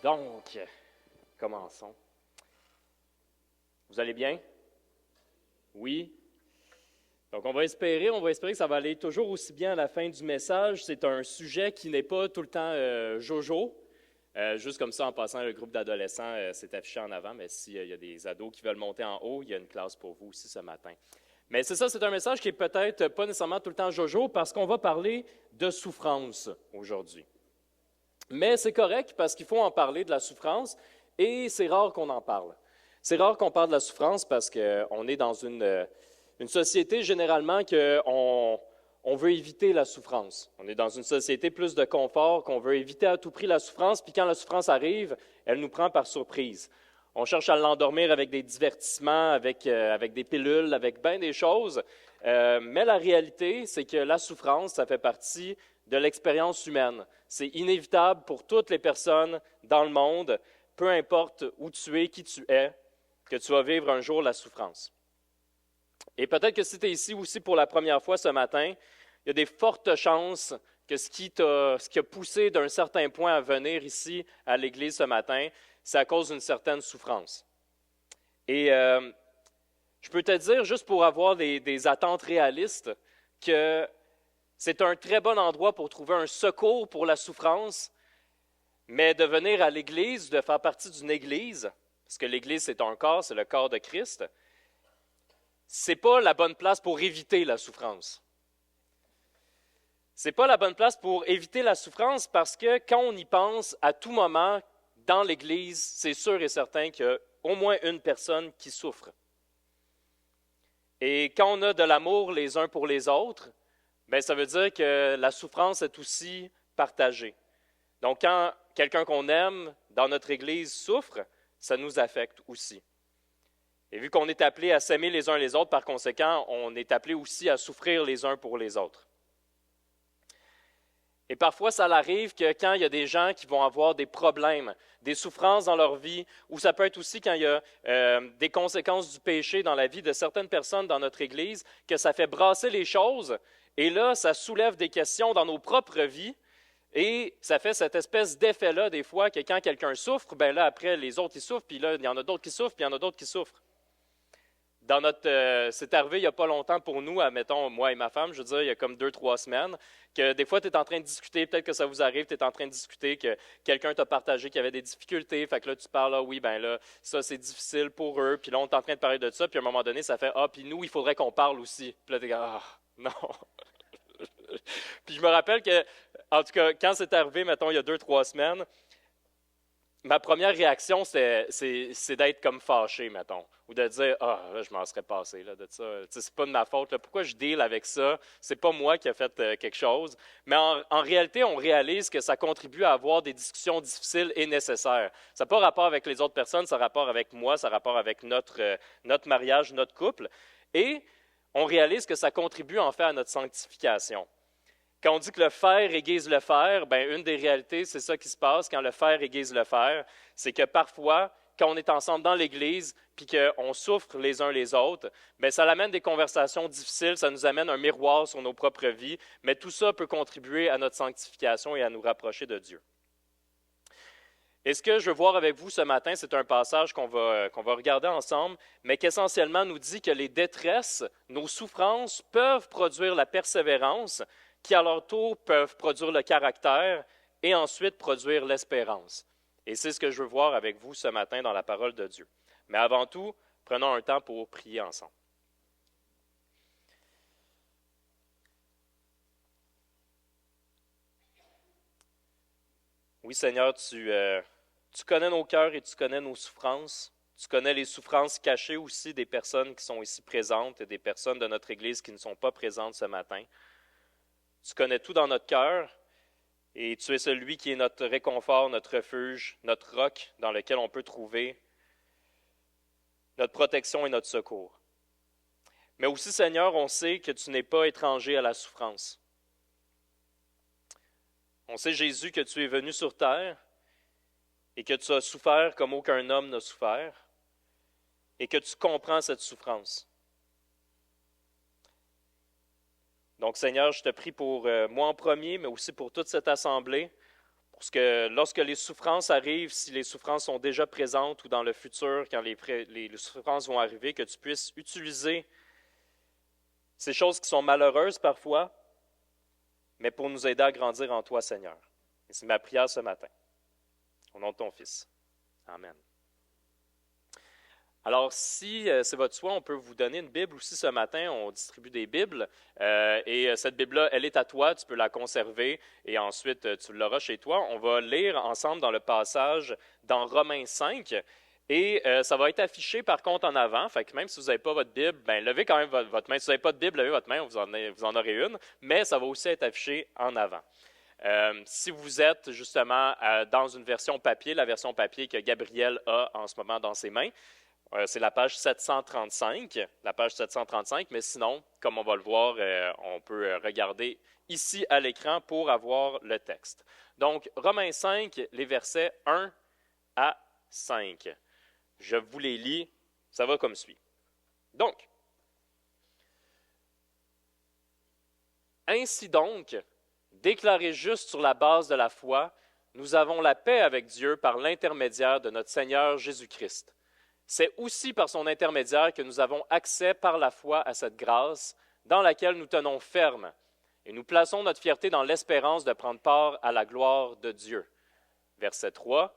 Donc, commençons. Vous allez bien? Oui? Donc, on va espérer que ça va aller toujours aussi bien à la fin du message. C'est un sujet qui n'est pas tout le temps jojo. Juste comme ça, en passant, le groupe d'adolescents s'est affiché en avant, mais s'il y a des ados qui veulent monter en haut, il y a une classe pour vous aussi ce matin. Mais c'est ça, c'est un message qui est peut-être pas nécessairement tout le temps jojo, parce qu'on va parler de souffrance aujourd'hui. Mais c'est correct parce qu'il faut en parler de la souffrance et c'est rare qu'on en parle. C'est rare qu'on parle de la souffrance parce qu'on est dans une société généralement qu'on veut éviter la souffrance. On est dans une société plus de confort, qu'on veut éviter à tout prix la souffrance, puis quand la souffrance arrive, elle nous prend par surprise. On cherche à l'endormir avec des divertissements, avec des pilules, avec bien des choses. Mais la réalité, c'est que la souffrance, ça fait partie de l'expérience humaine. C'est inévitable pour toutes les personnes dans le monde, peu importe où tu es, qui tu es, que tu vas vivre un jour la souffrance. Et peut-être que si tu es ici aussi pour la première fois ce matin, il y a des fortes chances que ce qui a poussé d'un certain point à venir ici à l'Église ce matin, c'est à cause d'une certaine souffrance. Et je peux te dire, juste pour avoir des attentes réalistes, que c'est un très bon endroit pour trouver un secours pour la souffrance, mais de venir à l'Église, de faire partie d'une Église, parce que l'Église c'est un corps, c'est le corps de Christ, c'est pas la bonne place pour éviter la souffrance. C'est pas la bonne place pour éviter la souffrance parce que quand on y pense, à tout moment, dans l'Église, c'est sûr et certain qu'il y a au moins une personne qui souffre. Et quand on a de l'amour les uns pour les autres, bien, ça veut dire que la souffrance est aussi partagée. Donc, quand quelqu'un qu'on aime dans notre Église souffre, ça nous affecte aussi. Et vu qu'on est appelé à s'aimer les uns les autres, par conséquent, on est appelé aussi à souffrir les uns pour les autres. Et parfois, ça arrive que quand il y a des gens qui vont avoir des problèmes, des souffrances dans leur vie, ou ça peut être aussi quand il y a des conséquences du péché dans la vie de certaines personnes dans notre Église, que ça fait brasser les choses, et là, ça soulève des questions dans nos propres vies, et ça fait cette espèce d'effet-là, des fois, que quand quelqu'un souffre, bien là, après, les autres, ils souffrent, puis là, il y en a d'autres qui souffrent, puis il y en a d'autres qui souffrent. C'est arrivé il n'y a pas longtemps pour nous, admettons, moi et ma femme, je veux dire, il y a comme 2-3 semaines, que des fois, tu es en train de discuter, peut-être que ça vous arrive, tu es en train de discuter, que quelqu'un t'a partagé qu'il y avait des difficultés, fait que là, tu parles, ah oui, ben là, ça, c'est difficile pour eux, puis là, on est en train de parler de ça, puis à un moment donné, ça fait, ah, puis nous, il faudrait qu'on parle aussi. Puis là, t'es comme, ah, non. Puis je me rappelle que, en tout cas, quand c'est arrivé, mettons, il y a 2-3 semaines, ma première réaction, c'est d'être comme fâché, mettons, ou de dire « Ah, là, je m'en serais passé là, de ça. C'est pas de ma faute. Là. Pourquoi je deal avec ça? C'est pas moi qui a fait quelque chose. » Mais en réalité, on réalise que ça contribue à avoir des discussions difficiles et nécessaires. Ça n'a pas rapport avec les autres personnes, ça a rapport avec moi, ça a rapport avec notre mariage, notre couple. Et on réalise que ça contribue en fait à notre sanctification. Quand on dit que le fer aiguise le fer, bien, une des réalités, c'est ça qui se passe quand le fer aiguise le fer, c'est que parfois, quand on est ensemble dans l'Église, puis qu'on souffre les uns les autres, bien, ça amène des conversations difficiles, ça nous amène un miroir sur nos propres vies, mais tout ça peut contribuer à notre sanctification et à nous rapprocher de Dieu. Et ce que je veux voir avec vous ce matin, c'est un passage qu'on va regarder ensemble, mais qui essentiellement nous dit que les détresses, nos souffrances peuvent produire la persévérance, qui à leur tour peuvent produire le caractère et ensuite produire l'espérance. Et c'est ce que je veux voir avec vous ce matin dans la parole de Dieu. Mais avant tout, prenons un temps pour prier ensemble. Oui, Seigneur, tu connais nos cœurs et tu connais nos souffrances. Tu connais les souffrances cachées aussi des personnes qui sont ici présentes et des personnes de notre Église qui ne sont pas présentes ce matin. Tu connais tout dans notre cœur et tu es celui qui est notre réconfort, notre refuge, notre roc dans lequel on peut trouver notre protection et notre secours. Mais aussi, Seigneur, on sait que tu n'es pas étranger à la souffrance. On sait, Jésus, que tu es venu sur terre et que tu as souffert comme aucun homme n'a souffert et que tu comprends cette souffrance. Donc, Seigneur, je te prie pour moi en premier, mais aussi pour toute cette assemblée, pour Pour que lorsque les souffrances arrivent, si les souffrances sont déjà présentes ou dans le futur, quand les souffrances vont arriver, que tu puisses utiliser ces choses qui sont malheureuses parfois, mais pour nous aider à grandir en toi, Seigneur. Et c'est ma prière ce matin. Au nom de ton Fils. Amen. Alors, si c'est votre choix, on peut vous donner une Bible aussi ce matin. On distribue des Bibles. Et cette Bible-là, elle est à toi. Tu peux la conserver et ensuite tu l'auras chez toi. On va lire ensemble dans le passage dans Romains 5. Et ça va être affiché par contre en avant. Fait que même si vous n'avez pas votre Bible, ben levez quand même votre main. Si vous n'avez pas de Bible, levez votre main, vous en aurez une. Mais ça va aussi être affiché en avant. Si vous êtes justement dans une version papier, la version papier que Gabriel a en ce moment dans ses mains, c'est la page 735, mais sinon, comme on va le voir, on peut regarder ici à l'écran pour avoir le texte. Donc, Romains 5, les versets 1 à 5. Je vous les lis, ça va comme suit. Donc, ainsi donc, déclarés justes sur la base de la foi, nous avons la paix avec Dieu par l'intermédiaire de notre Seigneur Jésus-Christ. C'est aussi par son intermédiaire que nous avons accès par la foi à cette grâce dans laquelle nous tenons ferme et nous plaçons notre fierté dans l'espérance de prendre part à la gloire de Dieu. Verset 3.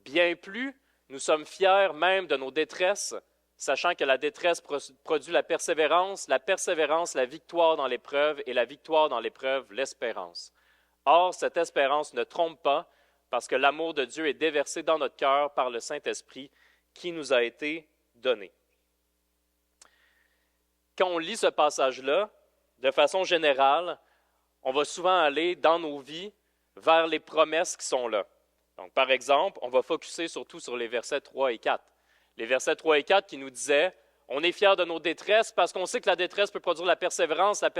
Bien plus, nous sommes fiers même de nos détresses, sachant que la détresse produit la persévérance la victoire dans l'épreuve et la victoire dans l'épreuve, l'espérance. Or, cette espérance ne trompe pas parce que l'amour de Dieu est déversé dans notre cœur par le Saint-Esprit qui nous a été donné. Quand on lit ce passage-là, de façon générale, on va souvent aller dans nos vies vers les promesses qui sont là. Donc, par exemple, on va focusser surtout sur les versets 3 et 4. Les versets 3 et 4 qui nous disaient « On est fiers de nos détresses parce qu'on sait que la détresse peut produire la persévérance, la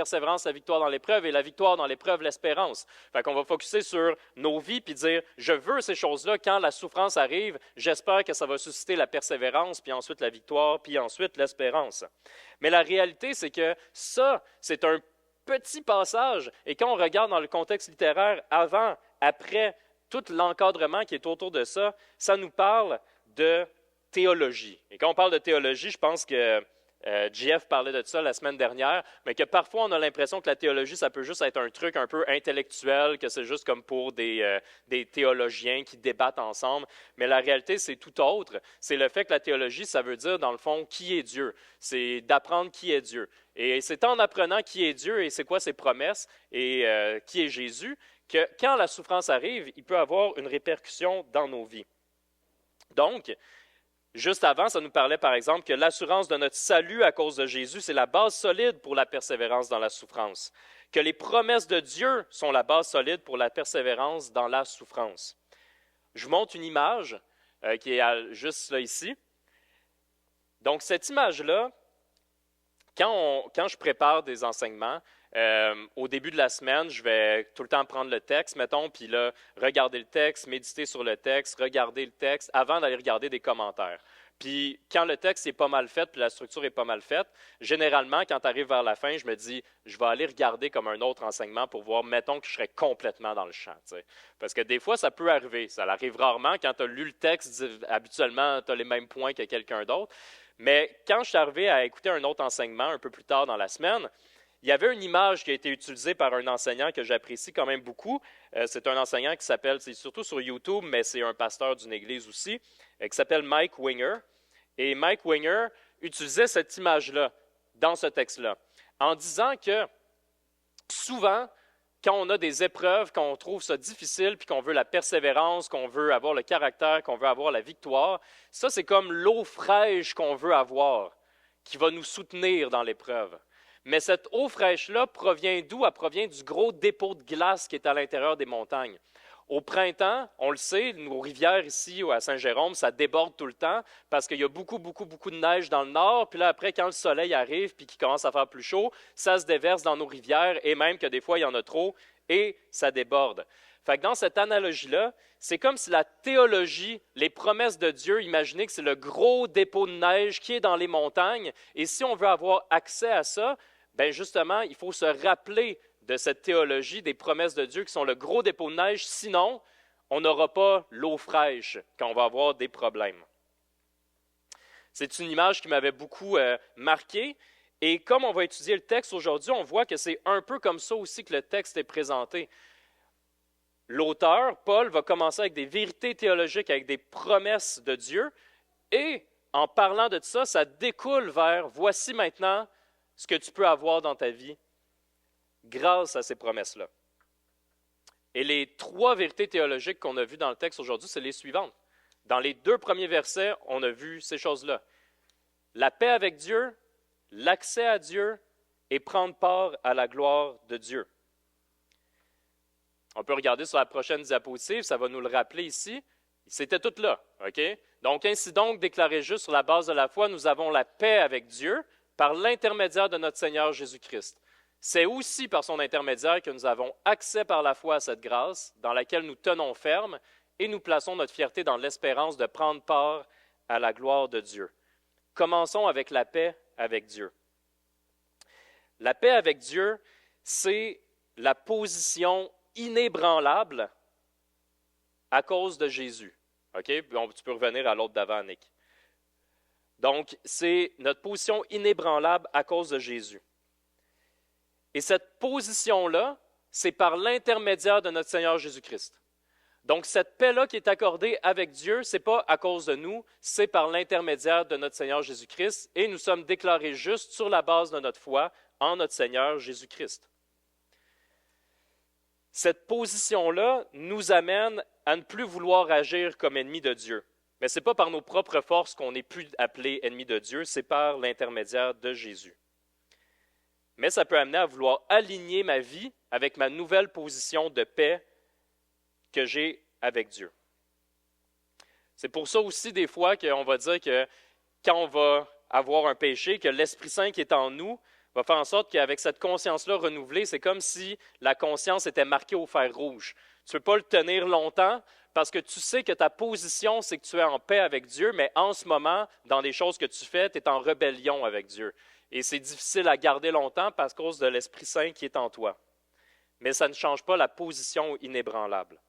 victoire dans l'épreuve et la victoire dans l'épreuve, l'espérance. » Fait qu'on va focusser sur nos vies puis dire « Je veux ces choses-là, quand la souffrance arrive, j'espère que ça va susciter la persévérance, puis ensuite la victoire, puis ensuite l'espérance. » Mais la réalité, c'est que ça, c'est un petit passage. Et quand on regarde dans le contexte littéraire, avant, après, tout l'encadrement qui est autour de ça, ça nous parle de théologie. Et quand on parle de théologie, je pense que JF parlait de ça la semaine dernière, mais que parfois on a l'impression que la théologie, ça peut juste être un truc un peu intellectuel, que c'est juste comme pour des théologiens qui débattent ensemble. Mais la réalité, c'est tout autre. C'est le fait que la théologie, ça veut dire, dans le fond, qui est Dieu. C'est d'apprendre qui est Dieu. Et c'est en apprenant qui est Dieu et c'est quoi ses promesses et qui est Jésus, que quand la souffrance arrive, il peut avoir une répercussion dans nos vies. Donc, juste avant, ça nous parlait par exemple que l'assurance de notre salut à cause de Jésus, c'est la base solide pour la persévérance dans la souffrance. Que les promesses de Dieu sont la base solide pour la persévérance dans la souffrance. Je vous montre une image qui est juste là ici. Donc, cette image-là, quand je prépare des enseignements, au début de la semaine, je vais tout le temps prendre le texte, mettons, puis là, regarder le texte, méditer sur le texte, regarder le texte, avant d'aller regarder des commentaires. Puis quand le texte est pas mal fait, puis la structure est pas mal faite, généralement, quand tu arrives vers la fin, je me dis, je vais aller regarder comme un autre enseignement pour voir, mettons que je serais complètement dans le champ. T'sais. Parce que des fois, ça peut arriver. Ça arrive rarement. Quand tu as lu le texte, habituellement, tu as les mêmes points que quelqu'un d'autre. Mais quand je suis arrivé à écouter un autre enseignement un peu plus tard dans la semaine, il y avait une image qui a été utilisée par un enseignant que j'apprécie quand même beaucoup. C'est un enseignant qui s'appelle, c'est surtout sur YouTube, mais c'est un pasteur d'une église aussi, qui s'appelle Mike Winger. Et Mike Winger utilisait cette image-là dans ce texte-là, en disant que souvent, quand on a des épreuves, qu'on trouve ça difficile, puis qu'on veut la persévérance, qu'on veut avoir le caractère, qu'on veut avoir la victoire, ça c'est comme l'eau fraîche qu'on veut avoir, qui va nous soutenir dans l'épreuve. Mais cette eau fraîche-là provient d'où? Elle provient du gros dépôt de glace qui est à l'intérieur des montagnes. Au printemps, on le sait, nos rivières ici à Saint-Jérôme, ça déborde tout le temps parce qu'il y a beaucoup de neige dans le nord. Puis là, après, quand le soleil arrive puis qu'il commence à faire plus chaud, ça se déverse dans nos rivières et même que des fois, il y en a trop et ça déborde. Fait que dans cette analogie-là, c'est comme si la théologie, les promesses de Dieu, imaginez que c'est le gros dépôt de neige qui est dans les montagnes. Et si on veut avoir accès à ça, bien justement, il faut se rappeler de cette théologie, des promesses de Dieu qui sont le gros dépôt de neige. Sinon, On n'aura pas l'eau fraîche quand on va avoir des problèmes. C'est une image qui m'avait beaucoup marqué. Et comme on va étudier le texte aujourd'hui, on voit que c'est un peu comme ça aussi que le texte est présenté. L'auteur, Paul, va commencer avec des vérités théologiques, avec des promesses de Dieu. Et en parlant de ça, ça découle vers « voici maintenant ce que tu peux avoir dans ta vie grâce à ces promesses-là ». Et les 3 vérités théologiques qu'on a vues dans le texte aujourd'hui, c'est les suivantes. Dans les 2 premiers versets, on a vu ces choses-là. La paix avec Dieu, l'accès à Dieu et prendre part à la gloire de Dieu. On peut regarder sur la prochaine diapositive, ça va nous le rappeler ici. C'était tout là, OK? Donc, ainsi donc, déclaré juste sur la base de la foi, nous avons la paix avec Dieu par l'intermédiaire de notre Seigneur Jésus-Christ. C'est aussi par son intermédiaire que nous avons accès par la foi à cette grâce dans laquelle nous tenons ferme et nous plaçons notre fierté dans l'espérance de prendre part à la gloire de Dieu. Commençons avec la paix avec Dieu. La paix avec Dieu, c'est la position inébranlable à cause de Jésus. OK? Tu peux revenir à l'autre d'avant, Nick. Donc, c'est notre position inébranlable à cause de Jésus. Et cette position-là, c'est par l'intermédiaire de notre Seigneur Jésus-Christ. Donc, cette paix-là qui est accordée avec Dieu, ce n'est pas à cause de nous, c'est par l'intermédiaire de notre Seigneur Jésus-Christ, et nous sommes déclarés justes sur la base de notre foi en notre Seigneur Jésus-Christ. Cette position-là nous amène à ne plus vouloir agir comme ennemis de Dieu. Mais ce n'est pas par nos propres forces qu'on est plus appelé ennemis de Dieu, c'est par l'intermédiaire de Jésus. Mais ça peut amener à vouloir aligner ma vie avec ma nouvelle position de paix que j'ai avec Dieu. C'est pour ça aussi des fois qu'on va dire que quand on va avoir un péché, que l'Esprit Saint qui est en nous va faire en sorte qu'avec cette conscience-là renouvelée, c'est comme si la conscience était marquée au fer rouge. Tu ne peux pas le tenir longtemps parce que tu sais que ta position, c'est que tu es en paix avec Dieu, mais en ce moment, dans les choses que tu fais, tu es en rébellion avec Dieu. Et c'est difficile à garder longtemps parce qu'à cause de l'Esprit Saint qui est en toi. Mais ça ne change pas la position inébranlable.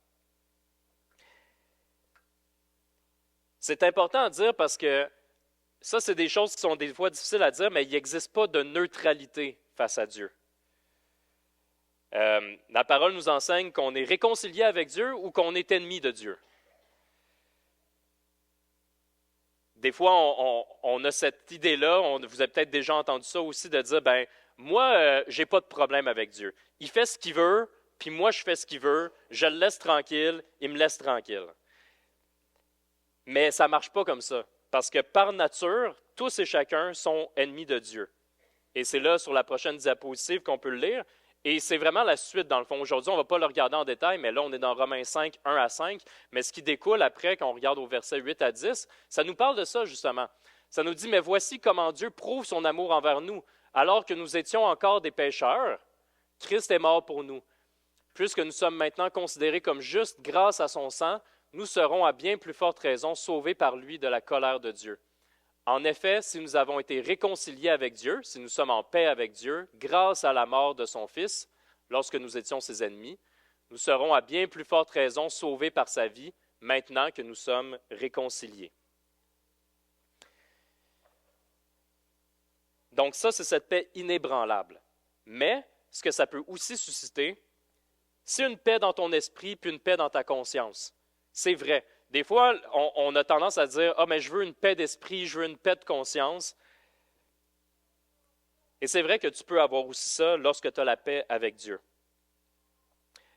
C'est important à dire parce que ça, c'est des choses qui sont des fois difficiles à dire, mais il n'existe pas de neutralité face à Dieu. La parole nous enseigne qu'on est réconcilié avec Dieu ou qu'on est ennemi de Dieu. Des fois, on a cette idée-là, vous avez peut-être déjà entendu ça aussi, de dire, moi, je n'ai pas de problème avec Dieu. Il fait ce qu'il veut, puis moi, je fais ce qu'il veut, je le laisse tranquille, il me laisse tranquille. Mais ça ne marche pas comme ça, parce que par nature, tous et chacun sont ennemis de Dieu. Et c'est là, sur la prochaine diapositive, qu'on peut le lire. Et c'est vraiment la suite, dans le fond. Aujourd'hui, on ne va pas le regarder en détail, mais là, on est dans Romains 5, 1 à 5. Mais ce qui découle après, quand on regarde au verset 8 à 10, ça nous parle de ça, justement. Ça nous dit, « Mais voici comment Dieu prouve son amour envers nous. Alors que nous étions encore des pécheurs, Christ est mort pour nous. Puisque nous sommes maintenant considérés comme justes grâce à son sang, nous serons à bien plus forte raison sauvés par lui de la colère de Dieu. En effet, si nous avons été réconciliés avec Dieu, si nous sommes en paix avec Dieu, grâce à la mort de son Fils, lorsque nous étions ses ennemis, nous serons à bien plus forte raison sauvés par sa vie, maintenant que nous sommes réconciliés. » Donc ça, c'est cette paix inébranlable. Mais ce que ça peut aussi susciter, c'est une paix dans ton esprit puis une paix dans ta conscience. C'est vrai. Des fois, on a tendance à dire « Ah, mais je veux une paix d'esprit, je veux une paix de conscience. » Et c'est vrai que tu peux avoir aussi ça lorsque tu as la paix avec Dieu.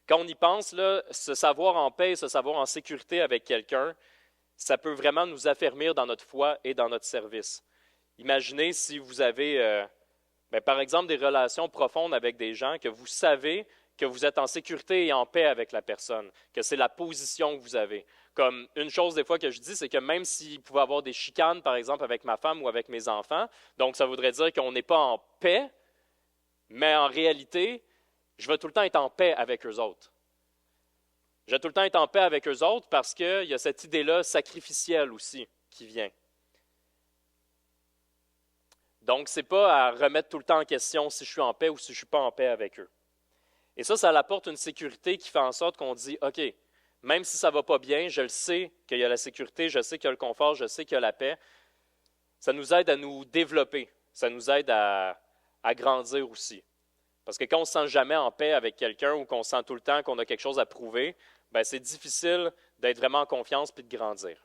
Quand on y pense, là, se savoir en paix, se savoir en sécurité avec quelqu'un, ça peut vraiment nous affermir dans notre foi et dans notre service. Imaginez si vous avez, par exemple, des relations profondes avec des gens que vous savez que vous êtes en sécurité et en paix avec la personne, que c'est la position que vous avez. Comme une chose des fois que je dis, c'est que même s'il pouvait y avoir des chicanes, par exemple, avec ma femme ou avec mes enfants, donc ça voudrait dire qu'on n'est pas en paix, mais en réalité, je vais tout le temps être en paix avec eux autres. Je vais tout le temps être en paix avec eux autres parce qu'il y a cette idée-là sacrificielle aussi qui vient. Donc, ce n'est pas à remettre tout le temps en question si je suis en paix ou si je ne suis pas en paix avec eux. Et ça apporte une sécurité qui fait en sorte qu'on dit, OK, Même si ça ne va pas bien, je le sais qu'il y a la sécurité, je sais qu'il y a le confort, je sais qu'il y a la paix. Ça nous aide à nous développer, ça nous aide à grandir aussi. Parce que quand on ne se sent jamais en paix avec quelqu'un ou qu'on sent tout le temps qu'on a quelque chose à prouver, bien, c'est difficile d'être vraiment en confiance et de grandir.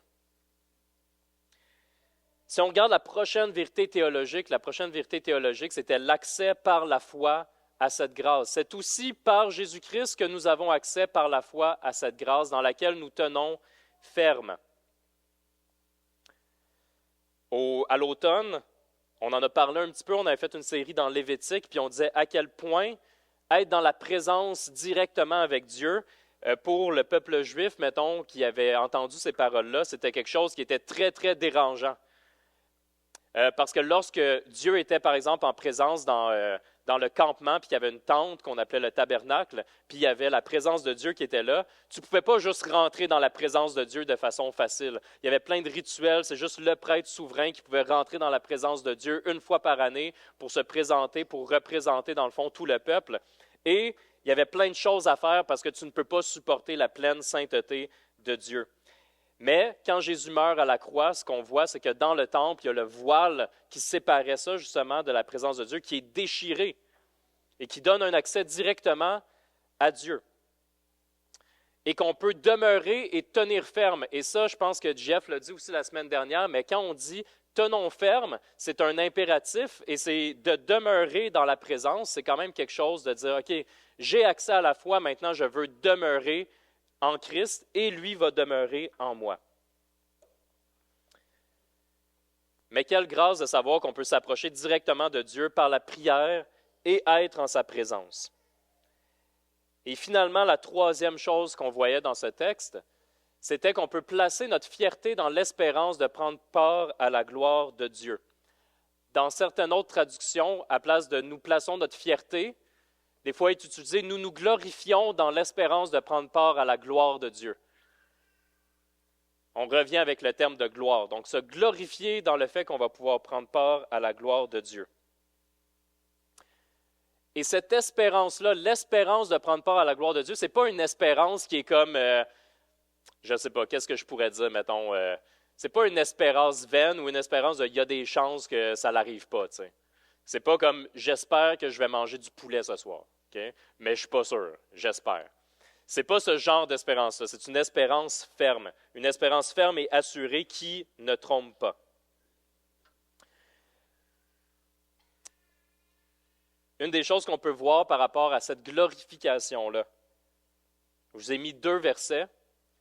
Si on regarde la prochaine vérité théologique, c'était l'accès par la foi à cette grâce. C'est aussi par Jésus-Christ que nous avons accès par la foi à cette grâce dans laquelle nous tenons ferme. À l'automne, on en a parlé un petit peu, on avait fait une série dans Lévitique, puis on disait à quel point être dans la présence directement avec Dieu, pour le peuple juif, mettons, qui avait entendu ces paroles-là, c'était quelque chose qui était très, très dérangeant. Parce que lorsque Dieu était, par exemple, en présence dans le campement, puis qu'il y avait une tente qu'on appelait le tabernacle, puis il y avait la présence de Dieu qui était là, tu ne pouvais pas juste rentrer dans la présence de Dieu de façon facile. Il y avait plein de rituels, c'est juste le prêtre souverain qui pouvait rentrer dans la présence de Dieu une fois par année pour se présenter, pour représenter, dans le fond, tout le peuple. Et il y avait plein de choses à faire parce que tu ne peux pas supporter la pleine sainteté de Dieu. Mais quand Jésus meurt à la croix, ce qu'on voit, c'est que dans le temple, il y a le voile qui séparait ça justement de la présence de Dieu, qui est déchiré et qui donne un accès directement à Dieu. Et qu'on peut demeurer et tenir ferme. Et ça, je pense que Jeff l'a dit aussi la semaine dernière, mais quand on dit « tenons ferme », c'est un impératif et c'est de demeurer dans la présence. C'est quand même quelque chose de dire « OK, j'ai accès à la foi, maintenant je veux demeurer en Christ et lui va demeurer en moi. » Mais quelle grâce de savoir qu'on peut s'approcher directement de Dieu par la prière et être en sa présence. Et finalement, la troisième chose qu'on voyait dans ce texte, c'était qu'on peut placer notre fierté dans l'espérance de prendre part à la gloire de Dieu. Dans certaines autres traductions, à place de « nous plaçons notre fierté », des fois, il est utilisé « nous nous glorifions dans l'espérance de prendre part à la gloire de Dieu ». On revient avec le terme de gloire. Donc, se glorifier dans le fait qu'on va pouvoir prendre part à la gloire de Dieu. Et cette espérance-là, l'espérance de prendre part à la gloire de Dieu, ce n'est pas une espérance qui est comme, je ne sais pas, qu'est-ce que je pourrais dire, mettons, ce n'est pas une espérance vaine ou une espérance de « il y a des chances que ça n'arrive pas », tu sais. C'est pas comme « j'espère que je vais manger du poulet ce soir », okay? Mais je ne suis pas sûr, j'espère. Ce n'est pas ce genre d'espérance-là, c'est une espérance ferme et assurée qui ne trompe pas. Une des choses qu'on peut voir par rapport à cette glorification-là, je vous ai mis deux versets,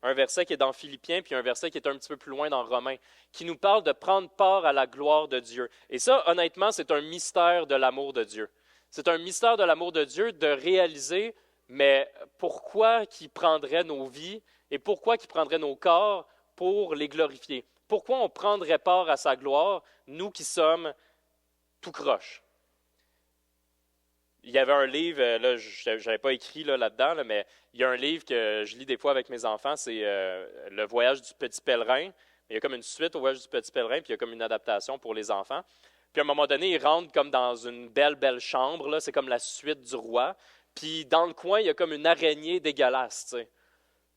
un verset qui est dans Philippiens, puis un verset qui est un petit peu plus loin dans Romains, qui nous parle de prendre part à la gloire de Dieu. Et ça, honnêtement, c'est un mystère de l'amour de Dieu. C'est un mystère de l'amour de Dieu de réaliser, mais pourquoi qu'il prendrait nos vies et pourquoi qu'il prendrait nos corps pour les glorifier? Pourquoi on prendrait part à sa gloire, nous qui sommes tout croche? Il y avait un livre, là, je n'avais pas écrit là-dedans, mais il y a un livre que je lis des fois avec mes enfants, c'est Le voyage du petit pèlerin. Il y a comme une suite au voyage du petit pèlerin, puis il y a comme une adaptation pour les enfants. Puis à un moment donné, ils rentrent comme dans une belle chambre, là, c'est comme la suite du roi. Puis dans le coin, il y a comme une araignée dégueulasse, tu sais.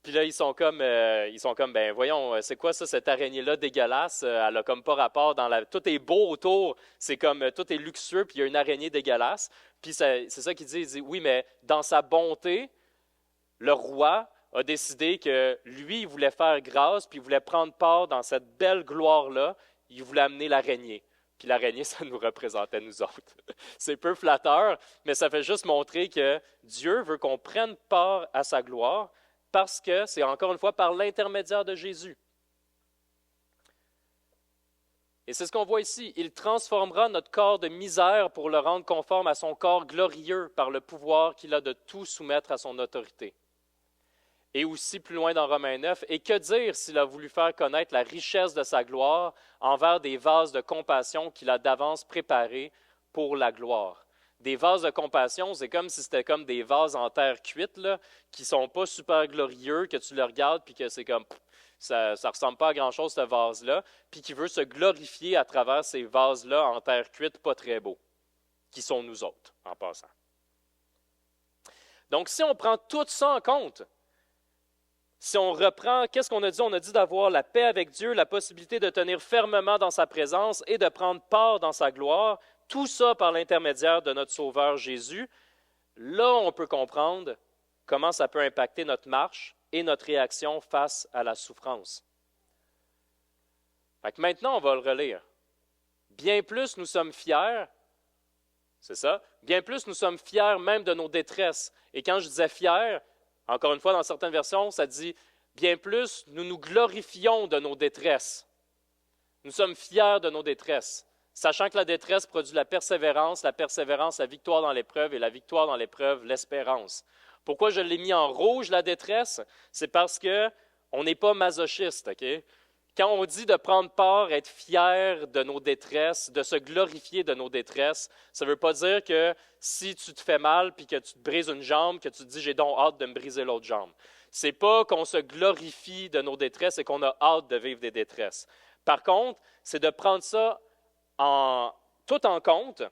Puis là, ils sont comme, ben voyons, c'est quoi ça, cette araignée-là dégueulasse? Elle a comme pas rapport tout est beau autour, c'est comme, tout est luxueux, puis il y a une araignée dégueulasse. Puis c'est ça qu'il dit, il dit, oui, mais dans sa bonté, le roi a décidé que lui, il voulait faire grâce, puis il voulait prendre part dans cette belle gloire-là, il voulait amener l'araignée. Puis l'araignée, ça nous représentait nous autres. C'est peu flatteur, mais ça fait juste montrer que Dieu veut qu'on prenne part à sa gloire, parce que c'est encore une fois par l'intermédiaire de Jésus. Et c'est ce qu'on voit ici. Il transformera notre corps de misère pour le rendre conforme à son corps glorieux par le pouvoir qu'il a de tout soumettre à son autorité. Et aussi plus loin dans Romains 9, et que dire s'il a voulu faire connaître la richesse de sa gloire envers des vases de compassion qu'il a d'avance préparés pour la gloire. Des vases de compassion, c'est comme si c'était comme des vases en terre cuite, là, qui ne sont pas super glorieux, que tu le regardes puis que c'est comme, ça ne ressemble pas à grand-chose ce vase-là, puis qui veut se glorifier à travers ces vases-là en terre cuite pas très beaux, qui sont nous autres, en passant. Donc, si on prend tout ça en compte, Si on reprend, qu'est-ce qu'on a dit? On a dit d'avoir la paix avec Dieu, la possibilité de tenir fermement dans sa présence et de prendre part dans sa gloire, tout ça par l'intermédiaire de notre Sauveur Jésus. Là, on peut comprendre comment ça peut impacter notre marche et notre réaction face à la souffrance. Fait que maintenant, on va le relire. Bien plus nous sommes fiers, c'est ça, bien plus nous sommes fiers même de nos détresses. Et quand je disais fiers, encore une fois, dans certaines versions, ça dit « bien plus, nous nous glorifions de nos détresses ». Nous sommes fiers de nos détresses, sachant que la détresse produit la persévérance, la victoire dans l'épreuve, et la victoire dans l'épreuve, l'espérance. Pourquoi je l'ai mis en rouge, la détresse? C'est parce qu'on n'est pas masochiste, OK? Quand on dit de prendre part, être fier de nos détresses, de se glorifier de nos détresses, ça ne veut pas dire que si tu te fais mal puis que tu te brises une jambe, que tu te dis « j'ai donc hâte de me briser l'autre jambe ». Ce n'est pas qu'on se glorifie de nos détresses et qu'on a hâte de vivre des détresses. Par contre, c'est de prendre ça tout en compte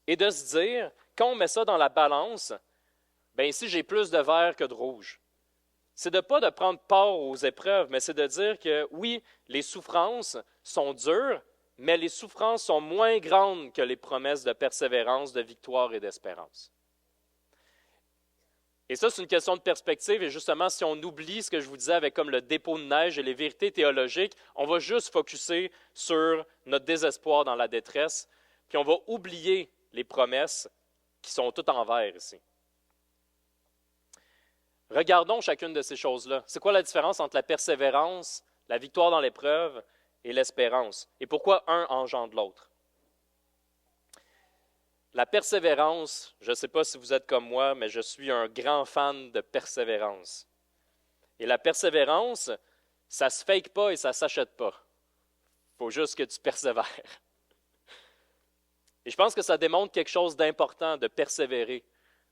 et de se dire, quand on met ça dans la balance, bien ici j'ai plus de vert que de rouge. C'est de pas de prendre part aux épreuves, mais c'est de dire que oui, les souffrances sont dures, mais les souffrances sont moins grandes que les promesses de persévérance, de victoire et d'espérance. Et ça, c'est une question de perspective, et justement, si on oublie ce que je vous disais avec comme le dépôt de neige et les vérités théologiques, on va juste focusser sur notre désespoir dans la détresse, puis on va oublier les promesses qui sont toutes en vert ici. Regardons chacune de ces choses-là. C'est quoi la différence entre la persévérance, la victoire dans l'épreuve et l'espérance? Et pourquoi un engendre l'autre? La persévérance, je ne sais pas si vous êtes comme moi, mais je suis un grand fan de persévérance. Et la persévérance, ça ne se fake pas et ça ne s'achète pas. Il faut juste que tu persévères. Et je pense que ça démontre quelque chose d'important de persévérer.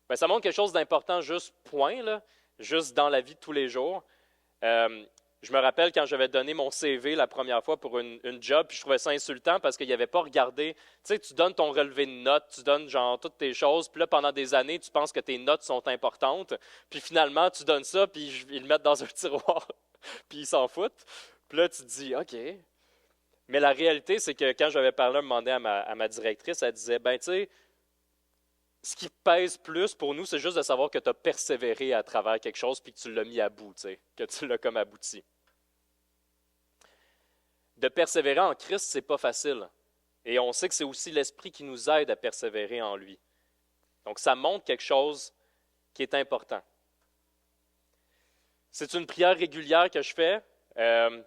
Bien, ça montre quelque chose d'important juste point, là, juste dans la vie de tous les jours. Je me rappelle quand j'avais donné mon CV la première fois pour une job, puis je trouvais ça insultant parce qu'il n'y avait pas regardé. Tu sais, tu donnes ton relevé de notes, tu donnes genre toutes tes choses, puis là, pendant des années, tu penses que tes notes sont importantes, puis finalement, tu donnes ça, puis ils le mettent dans un tiroir, puis ils s'en foutent. Puis là, tu te dis, OK. Mais la réalité, c'est que quand j'avais parlé un moment donné à ma directrice, elle disait, ben tu sais, ce qui pèse plus pour nous, c'est juste de savoir que tu as persévéré à travers quelque chose puis que tu l'as mis à bout, que tu l'as comme abouti. De persévérer en Christ, ce n'est pas facile. Et on sait que c'est aussi l'Esprit qui nous aide à persévérer en lui. Donc, ça montre quelque chose qui est important. C'est une prière régulière que je fais.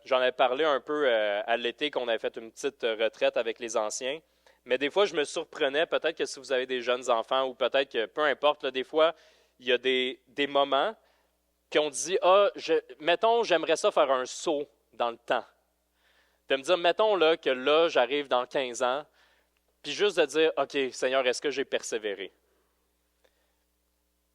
J'en avais parlé un peu à l'été qu'on avait fait une petite retraite avec les anciens. Mais des fois, je me surprenais, peut-être que si vous avez des jeunes enfants ou peut-être que, peu importe, là, des fois, il y a des moments qu'on dit, mettons, j'aimerais ça faire un saut dans le temps. De me dire, mettons là, que là, j'arrive dans 15 ans, puis juste de dire, OK, Seigneur, est-ce que j'ai persévéré?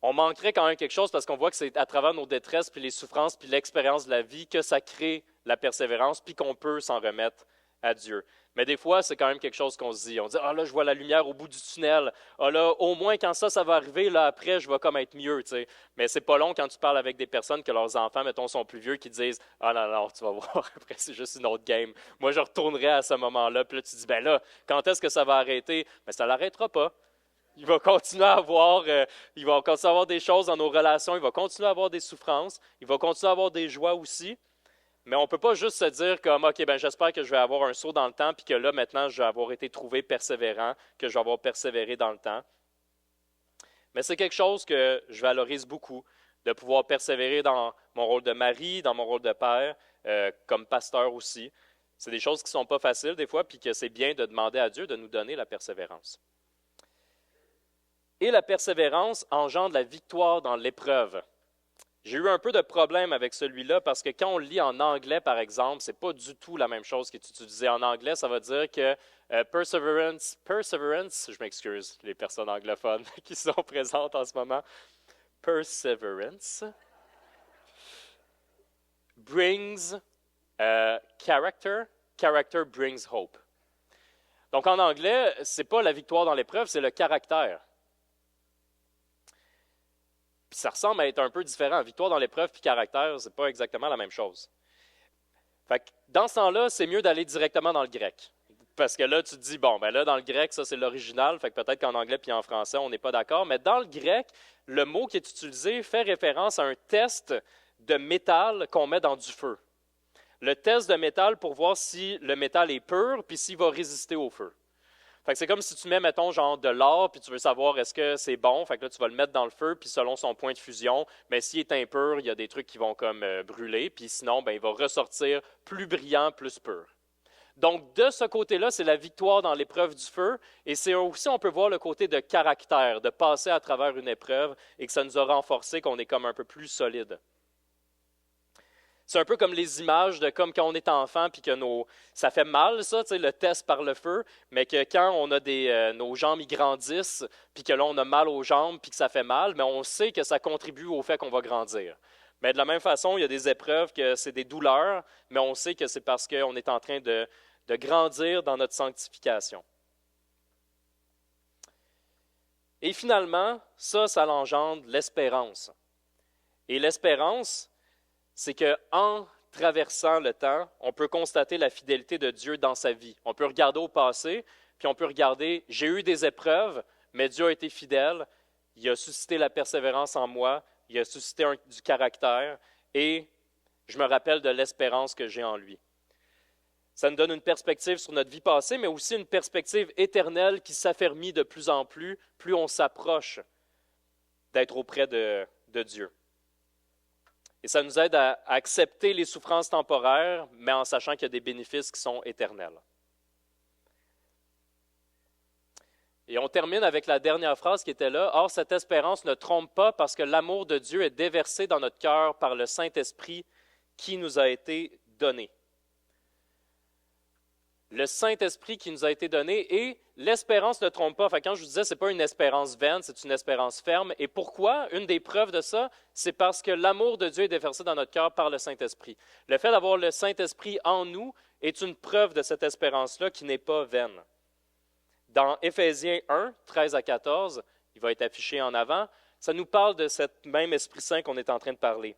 On manquerait quand même quelque chose parce qu'on voit que c'est à travers nos détresses, puis les souffrances, puis l'expérience de la vie que ça crée la persévérance, puis qu'on peut s'en remettre à Dieu. Mais des fois, c'est quand même quelque chose qu'on se dit. On dit, là, je vois la lumière au bout du tunnel. Là, au moins, quand ça va arriver, là, après, je vais comme être mieux, tu sais. Mais c'est pas long quand tu parles avec des personnes que leurs enfants, mettons, sont plus vieux, qui disent, non, tu vas voir, après, c'est juste une autre game. Moi, je retournerai à ce moment-là. Puis là, tu dis, ben là, quand est-ce que ça va arrêter? Mais ça ne l'arrêtera pas. Il va continuer à avoir, des choses dans nos relations. Il va continuer à avoir des souffrances. Il va continuer à avoir des joies aussi. Mais on ne peut pas juste se dire comme, OK, ben j'espère que je vais avoir un saut dans le temps, puis que là, maintenant, je vais avoir été trouvé persévérant, que je vais avoir persévéré dans le temps. Mais c'est quelque chose que je valorise beaucoup, de pouvoir persévérer dans mon rôle de mari, dans mon rôle de père, comme pasteur aussi. C'est des choses qui ne sont pas faciles des fois, puis que c'est bien de demander à Dieu de nous donner la persévérance. Et la persévérance engendre la victoire dans l'épreuve. J'ai eu un peu de problème avec celui-là parce que quand on le lit en anglais, par exemple, ce n'est pas du tout la même chose qui est utilisée en anglais. Ça va dire que perseverance, je m'excuse, les personnes anglophones qui sont présentes en ce moment, perseverance brings character brings hope. Donc en anglais, ce n'est pas la victoire dans l'épreuve, c'est le caractère. ça ressemble à être un peu différent. Victoire dans l'épreuve puis caractère, c'est pas exactement la même chose. Fait que dans ce temps-là, c'est mieux d'aller directement dans le grec. Parce que là, tu te dis, bon, ben là, dans le grec, ça, c'est l'original, fait que peut-être qu'en anglais puis en français, on n'est pas d'accord, mais dans le grec, le mot qui est utilisé fait référence à un test de métal qu'on met dans du feu. Le test de métal pour voir si le métal est pur puis s'il va résister au feu. Fait que c'est comme si tu mets, mettons, genre de l'or, puis tu veux savoir est-ce que c'est bon. Fait que là, tu vas le mettre dans le feu, puis selon son point de fusion, mais s'il est impur, il y a des trucs qui vont comme brûler, puis sinon, ben, il va ressortir plus brillant, plus pur. Donc, de ce côté-là, c'est la victoire dans l'épreuve du feu, et c'est aussi, on peut voir le côté de caractère, de passer à travers une épreuve, et que ça nous a renforcé, qu'on est comme un peu plus solide. C'est un peu comme les images de comme quand on est enfant puis que ça fait mal, ça, le test par le feu, mais que quand on a nos jambes ils grandissent puis que là, on a mal aux jambes puis que ça fait mal, mais on sait que ça contribue au fait qu'on va grandir. Mais de la même façon, il y a des épreuves que c'est des douleurs, mais on sait que c'est parce qu'on est en train de grandir dans notre sanctification. Et finalement, ça engendre l'espérance. Et l'espérance, c'est qu'en traversant le temps, on peut constater la fidélité de Dieu dans sa vie. On peut regarder au passé, puis on peut regarder, j'ai eu des épreuves, mais Dieu a été fidèle, il a suscité la persévérance en moi, il a suscité du caractère, et je me rappelle de l'espérance que j'ai en lui. Ça nous donne une perspective sur notre vie passée, mais aussi une perspective éternelle qui s'affermit de plus en plus on s'approche d'être auprès de Dieu. Et ça nous aide à accepter les souffrances temporaires, mais en sachant qu'il y a des bénéfices qui sont éternels. Et on termine avec la dernière phrase qui était là. « Or, cette espérance ne trompe pas parce que l'amour de Dieu est déversé dans notre cœur par le Saint-Esprit qui nous a été donné. » Le Saint-Esprit qui nous a été donné et l'espérance ne trompe pas. Enfin, quand je vous disais, ce n'est pas une espérance vaine, c'est une espérance ferme. Et pourquoi? Une des preuves de ça, c'est parce que l'amour de Dieu est déversé dans notre cœur par le Saint-Esprit. Le fait d'avoir le Saint-Esprit en nous est une preuve de cette espérance-là qui n'est pas vaine. Dans Éphésiens 1, 13 à 14, il va être affiché en avant, ça nous parle de cet même Esprit Saint qu'on est en train de parler.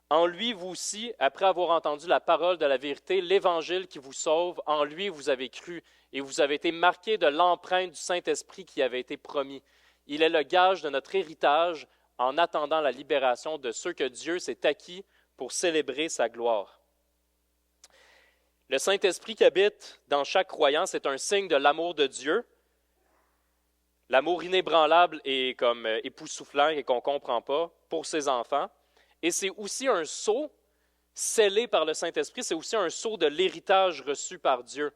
En lui, vous aussi, après avoir entendu la parole de la vérité, l'Évangile qui vous sauve, en lui vous avez cru et vous avez été marqués de l'empreinte du Saint-Esprit qui avait été promis. Il est le gage de notre héritage en attendant la libération de ceux que Dieu s'est acquis pour célébrer sa gloire. Le Saint-Esprit qui habite dans chaque croyant, c'est un signe de l'amour de Dieu. L'amour inébranlable et comme époustouflant et qu'on ne comprend pas pour ses enfants. Et c'est aussi un sceau scellé par le Saint-Esprit, c'est aussi un sceau de l'héritage reçu par Dieu.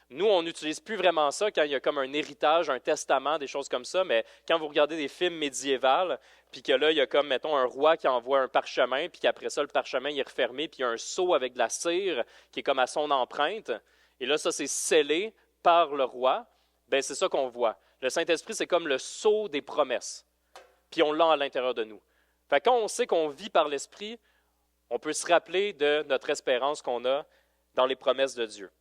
Nous, on n'utilise plus vraiment ça quand il y a comme un héritage, un testament, des choses comme ça, mais quand vous regardez des films médiévals, puis que là, il y a comme, mettons, un roi qui envoie un parchemin, puis qu'après ça, le parchemin il est refermé, puis il y a un sceau avec de la cire qui est comme à son empreinte, et là, ça, c'est scellé par le roi, bien, c'est ça qu'on voit. Le Saint-Esprit, c'est comme le sceau des promesses, puis on l'a à l'intérieur de nous. Fait que quand on sait qu'on vit par l'Esprit, on peut se rappeler de notre espérance qu'on a dans les promesses de Dieu.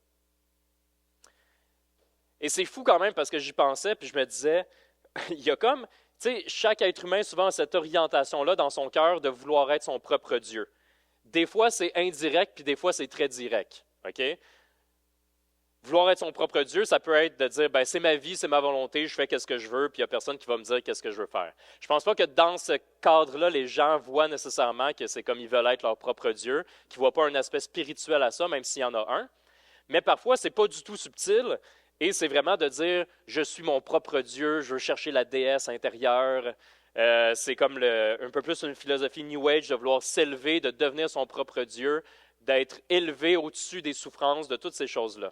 Et c'est fou quand même parce que j'y pensais, puis je me disais, il y a comme, tu sais, chaque être humain souvent a cette orientation-là dans son cœur de vouloir être son propre Dieu. Des fois, c'est indirect, puis des fois, c'est très direct. OK? Vouloir être son propre Dieu, ça peut être de dire, ben c'est ma vie, c'est ma volonté, je fais ce que je veux, puis il n'y a personne qui va me dire qu'est-ce que je veux faire. Je ne pense pas que dans ce cadre-là, les gens voient nécessairement que c'est comme ils veulent être leur propre Dieu, qu'ils ne voient pas un aspect spirituel à ça, même s'il y en a un. Mais parfois, ce n'est pas du tout subtil, et c'est vraiment de dire, je suis mon propre Dieu, je veux chercher la déesse intérieure. C'est comme un peu plus une philosophie New Age de vouloir s'élever, de devenir son propre Dieu, d'être élevé au-dessus des souffrances, de toutes ces choses-là.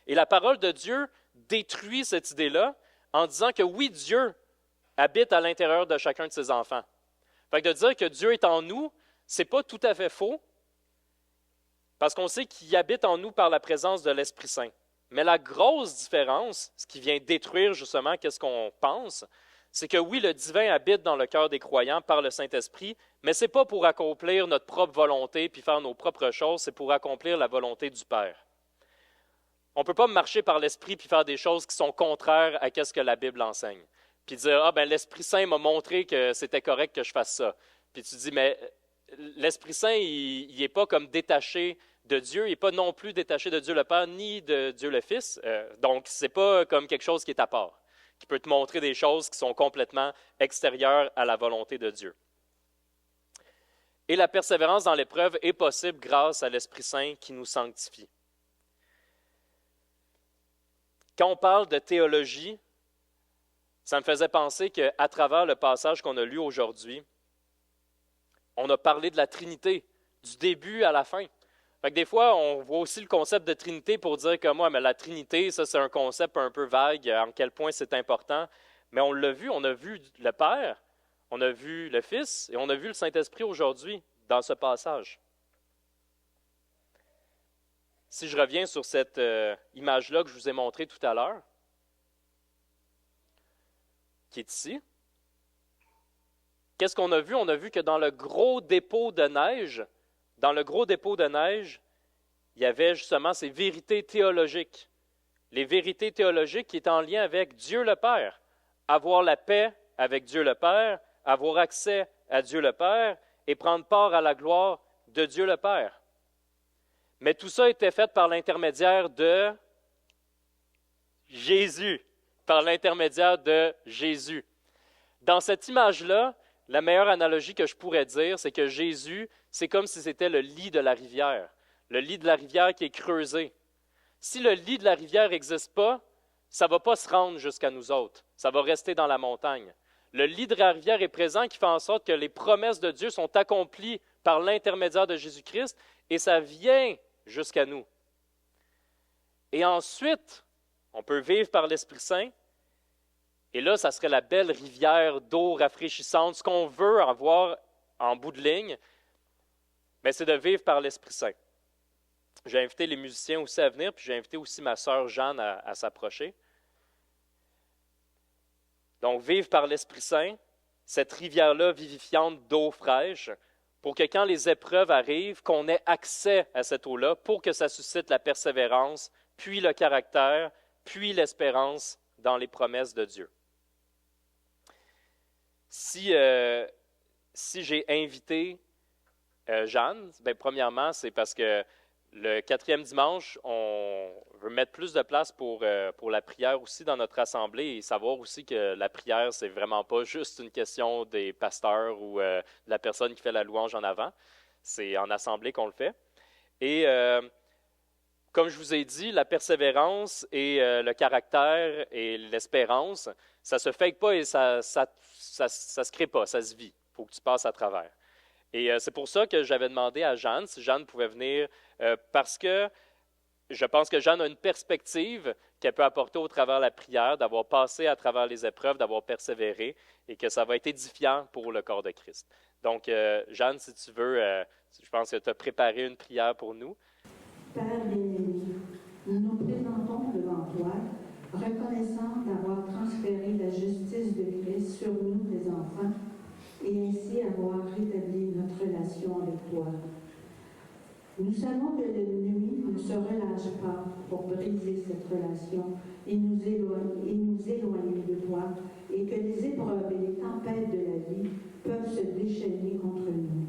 Et la parole de Dieu détruit cette idée-là en disant que oui, Dieu habite à l'intérieur de chacun de ses enfants. Fait que de dire que Dieu est en nous, ce n'est pas tout à fait faux, parce qu'on sait qu'il habite en nous par la présence de l'Esprit Saint. Mais la grosse différence, ce qui vient détruire justement qu'est-ce qu'on pense, c'est que oui, le divin habite dans le cœur des croyants par le Saint-Esprit, mais ce n'est pas pour accomplir notre propre volonté puis faire nos propres choses, c'est pour accomplir la volonté du Père. On ne peut pas marcher par l'Esprit puis faire des choses qui sont contraires à ce que la Bible enseigne. puis dire, ah ben l'Esprit Saint m'a montré que c'était correct que je fasse ça. Puis tu dis, mais l'Esprit Saint, il n'est pas comme détaché de Dieu, il n'est pas non plus détaché de Dieu le Père, ni de Dieu le Fils. Donc, ce n'est pas comme quelque chose qui est à part, qui peut te montrer des choses qui sont complètement extérieures à la volonté de Dieu. Et la persévérance dans l'épreuve est possible grâce à l'Esprit Saint qui nous sanctifie. Quand on parle de théologie, ça me faisait penser qu'à travers le passage qu'on a lu aujourd'hui, on a parlé de la Trinité, du début à la fin. Fait que des fois, on voit aussi le concept de Trinité pour dire que moi, mais la Trinité, ça c'est un concept un peu vague, en quel point c'est important. Mais on l'a vu, on a vu le Père, on a vu le Fils et on a vu le Saint-Esprit aujourd'hui dans ce passage. Si je reviens sur cette image-là que je vous ai montrée tout à l'heure, qui est ici, qu'est-ce qu'on a vu? On a vu que dans le gros dépôt de neige, il y avait justement ces vérités théologiques. Les vérités théologiques qui étaient en lien avec Dieu le Père. Avoir la paix avec Dieu le Père, avoir accès à Dieu le Père et prendre part à la gloire de Dieu le Père. Mais tout ça était fait par l'intermédiaire de Jésus. Par l'intermédiaire de Jésus. Dans cette image-là, la meilleure analogie que je pourrais dire, c'est que Jésus, c'est comme si c'était le lit de la rivière. Le lit de la rivière qui est creusé. Si le lit de la rivière n'existe pas, ça ne va pas se rendre jusqu'à nous autres. Ça va rester dans la montagne. Le lit de la rivière est présent qui fait en sorte que les promesses de Dieu sont accomplies par l'intermédiaire de Jésus-Christ et ça vient jusqu'à nous. Et ensuite, on peut vivre par l'Esprit Saint. Et là, ça serait la belle rivière d'eau rafraîchissante. Ce qu'on veut avoir en bout de ligne, mais c'est de vivre par l'Esprit Saint. J'ai invité les musiciens aussi à venir, puis j'ai invité aussi ma sœur Jeanne à s'approcher. Donc, vivre par l'Esprit Saint, cette rivière-là vivifiante d'eau fraîche, pour que quand les épreuves arrivent, qu'on ait accès à cette eau-là, pour que ça suscite la persévérance, puis le caractère, puis l'espérance dans les promesses de Dieu. Si j'ai invité Jeanne, bien, premièrement, c'est parce que le 4e dimanche, on veut mettre plus de place pour la prière aussi dans notre assemblée et savoir aussi que la prière, c'est vraiment pas juste une question des pasteurs ou de la personne qui fait la louange en avant. C'est en assemblée qu'on le fait. Et comme je vous ai dit, la persévérance et le caractère et l'espérance, ça ne se fake pas et ça se crée pas, ça se vit. Il faut que tu passes à travers. Et c'est pour ça que j'avais demandé à Jeanne si Jeanne pouvait venir, parce que je pense que Jeanne a une perspective qu'elle peut apporter au travers de la prière, d'avoir passé à travers les épreuves, d'avoir persévéré, et que ça va être édifiant pour le corps de Christ. Donc, Jeanne, si tu veux, je pense que tu as préparé une prière pour nous. Père bien-aimé, nous nous présentons devant toi, reconnaissant d'avoir transféré la justice de Christ sur nous, tes enfants, et ainsi avoir rétabli notre relation avec toi. Nous savons que l'ennemi ne se relâche pas pour briser cette relation et nous éloigner de toi, et que les épreuves et les tempêtes de la vie peuvent se déchaîner contre nous.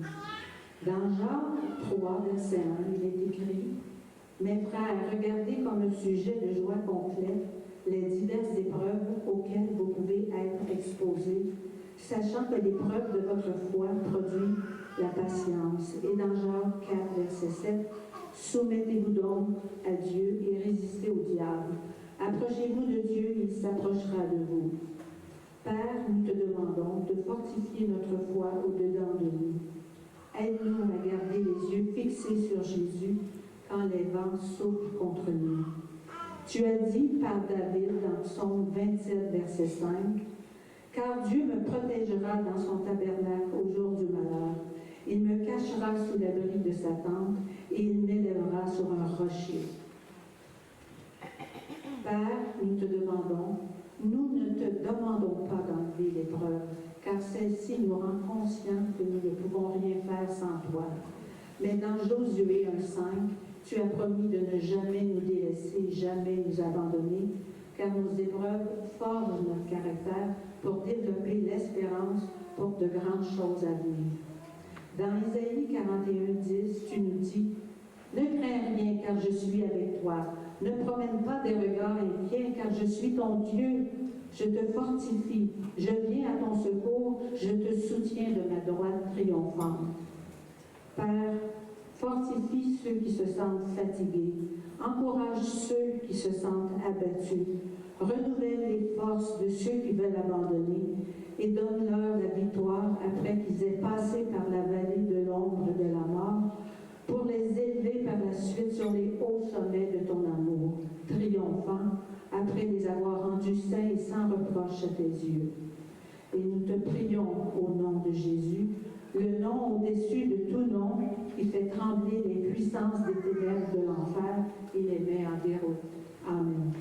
Dans Jean 3, verset 1, il est écrit « Mes frères, regardez comme un sujet de joie complet les diverses épreuves auxquelles vous pouvez être exposés, sachant que l'épreuve de votre foi produit la patience. » Et dans Jean 4, verset 7, « Soumettez-vous donc à Dieu et résistez au diable. Approchez-vous de Dieu, il s'approchera de vous. » Père, nous te demandons de fortifier notre foi au-dedans de nous. Aide-nous à garder les yeux fixés sur Jésus quand les vents soufflent contre nous. Tu as dit par David dans Psaume 27, verset 5, « Car Dieu me protégera dans son tabernacle au jour du malheur. Il me cachera sous l'abri de sa tente et il m'élèvera sur un rocher. » Père, nous te demandons, nous ne te demandons pas d'enlever l'épreuve, car celle-ci nous rend conscients que nous ne pouvons rien faire sans toi. Mais dans Josué 1,5, tu as promis de ne jamais nous délaisser, jamais nous abandonner, car nos épreuves forment notre caractère pour développer l'espérance pour de grandes choses à venir. Dans Isaïe 41:10, tu nous dis « Ne crains rien, car je suis avec toi. Ne promène pas des regards inquiets, car je suis ton Dieu. Je te fortifie, je viens à ton secours, je te soutiens de ma droite triomphante. » Père, fortifie ceux qui se sentent fatigués, encourage ceux qui se sentent abattus, renouvelle les forces de ceux qui veulent abandonner et donne-leur la victoire après qu'ils aient passé par la vallée de l'ombre de la mort, pour les élever par la suite sur les hauts sommets de ton amour, triomphant, après les avoir rendus saints et sans reproche à tes yeux. Et nous te prions au nom de Jésus, le nom au-dessus de tout nom, qui fait trembler les puissances des ténèbres de l'enfer et les met en déroute. Amen.